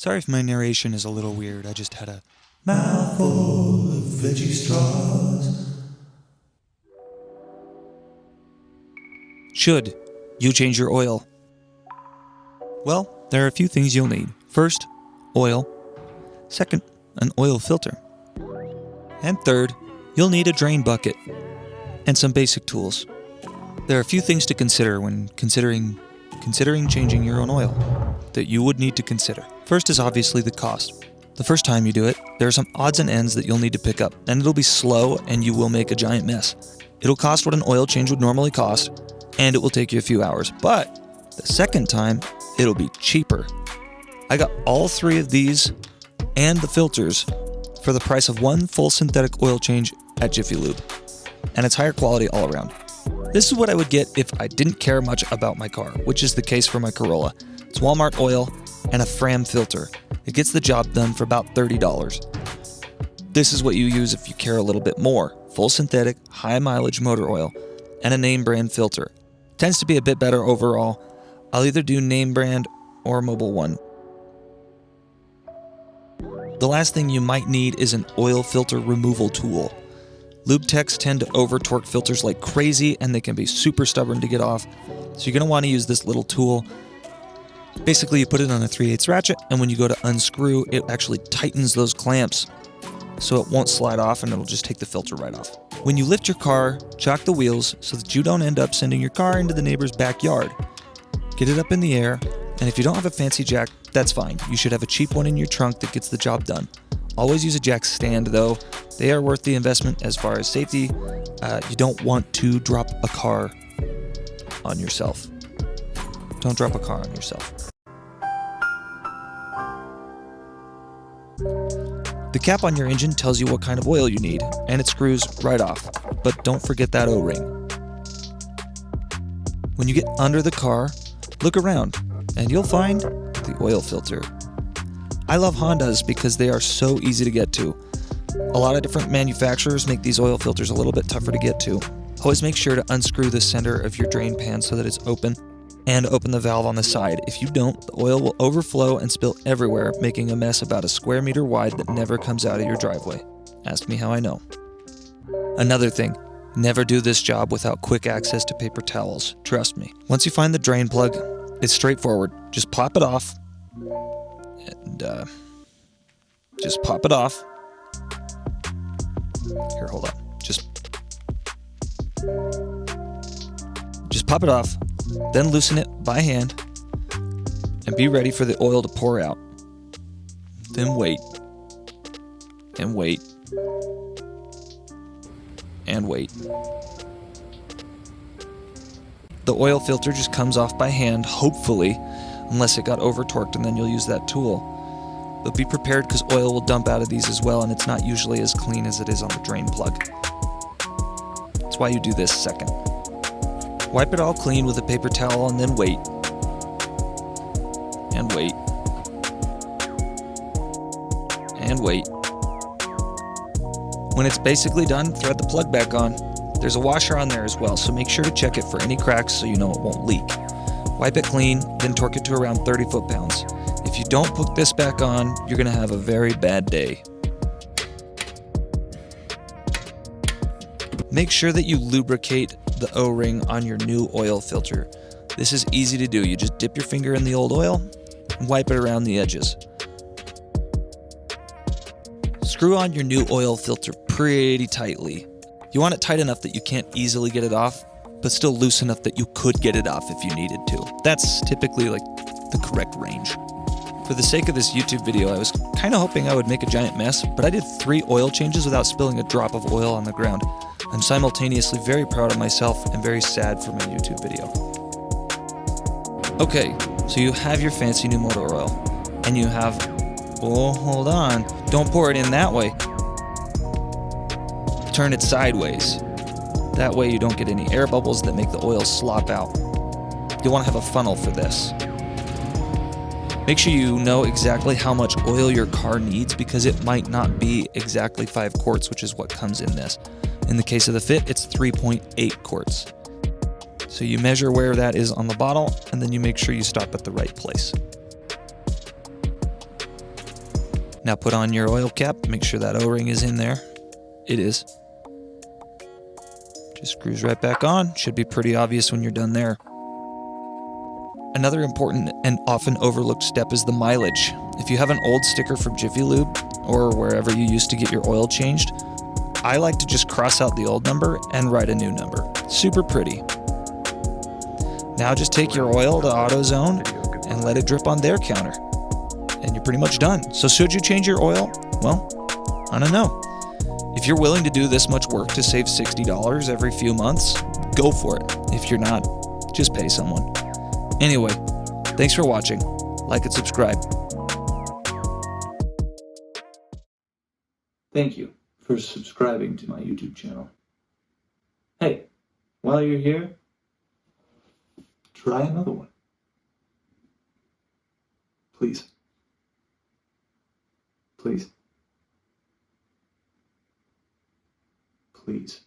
Sorry if my narration is a little weird. I just had a mouthful of veggie straws. Should you change your oil? Well, there are a few things you'll need. First, oil. Second, an oil filter. And third, you'll need a drain bucket and some basic tools. There are a few things to consider when considering changing your own oil that you would need to consider. First is obviously the cost. The first time you do it, there are some odds and ends that you'll need to pick up, and it'll be slow and you will make a giant mess. It'll cost what an oil change would normally cost, and it will take you a few hours. But the second time, it'll be cheaper. I got all three of these and the filters for the price of one full synthetic oil change at Jiffy Lube, and it's higher quality all around. This is what I would get if I didn't care much about my car, which is the case for my Corolla. It's Walmart oil and a Fram filter. It gets the job done for about $30. This is what you use if you care a little bit more. Full synthetic, high mileage motor oil, and a name brand filter. Tends to be a bit better overall. I'll either do name brand or Mobil 1. The last thing you might need is an oil filter removal tool. Lube techs tend to over-torque filters like crazy, and they can be super stubborn to get off. So you're going to want to use this little tool. Basically, you put it on a 3/8 ratchet, and when you go to unscrew, it actually tightens those clamps so it won't slide off, and it'll just take the filter right off. When you lift your car, chock the wheels so that you don't end up sending your car into the neighbor's backyard. Get it up in the air, and if you don't have a fancy jack, that's fine. You should have a cheap one in your trunk that gets the job done. Always use a jack stand, though. They are worth the investment as far as safety. You don't want to drop a car on yourself. Don't drop a car on yourself. The cap on your engine tells you what kind of oil you need, and it screws right off. But don't forget that O-ring. When you get under the car, look around, and you'll find the oil filter. I love Hondas because they are so easy to get to. A lot of different manufacturers make these oil filters a little bit tougher to get to. Always make sure to unscrew the center of your drain pan so that it's open, and open the valve on the side. If you don't, the oil will overflow and spill everywhere, making a mess about a square meter wide that never comes out of your driveway. Ask me how I know. Another thing, never do this job without quick access to paper towels. Trust me. Once you find the drain plug, it's straightforward. Just pop it off. And just pop it off. Here, hold on. Just pop it off, then loosen it by hand, and be ready for the oil to pour out. Then wait, and wait, and wait. The oil filter just comes off by hand, hopefully, unless it got over-torqued, and then you'll use that tool. But be prepared because oil will dump out of these as well, and it's not usually as clean as it is on the drain plug. That's why you do this second. Wipe it all clean with a paper towel and then wait. And wait. And wait. When it's basically done, thread the plug back on. There's a washer on there as well, so make sure to check it for any cracks so you know it won't leak. Wipe it clean, then torque it to around 30 foot-pounds. If you don't put this back on, you're going to have a very bad day. Make sure that you lubricate the O-ring on your new oil filter. This is easy to do. You just dip your finger in the old oil and wipe it around the edges. Screw on your new oil filter pretty tightly. You want it tight enough that you can't easily get it off, but still loose enough that you could get it off if you needed to. That's typically like the correct range. For the sake of this YouTube video, I was kind of hoping I would make a giant mess, but I did 3 oil changes without spilling a drop of oil on the ground. I'm simultaneously very proud of myself and very sad for my YouTube video. Okay, so you have your fancy new motor oil, and you have, oh, hold on, don't pour it in that way. Turn it sideways. That way you don't get any air bubbles that make the oil slop out. You'll want to have a funnel for this. Make sure you know exactly how much oil your car needs because it might not be exactly 5 quarts, which is what comes in this. In the case of the Fit, it's 3.8 quarts. So you measure where that is on the bottle, and then you make sure you stop at the right place. Now put on your oil cap, make sure that O-ring is in there. It is. Just screws right back on. Should be pretty obvious when you're done there. Another important and often overlooked step is the mileage. If you have an old sticker from Jiffy Lube or wherever you used to get your oil changed, I like to just cross out the old number and write a new number. Super pretty. Now just take your oil to AutoZone and let it drip on their counter. And you're pretty much done. So should you change your oil? Well, I don't know. If you're willing to do this much work to save $60 every few months, go for it. If you're not, just pay someone. Anyway, thanks for watching. Like and subscribe. Thank you for subscribing to my YouTube channel. Hey, while you're here, try another one. Please. Please. Please.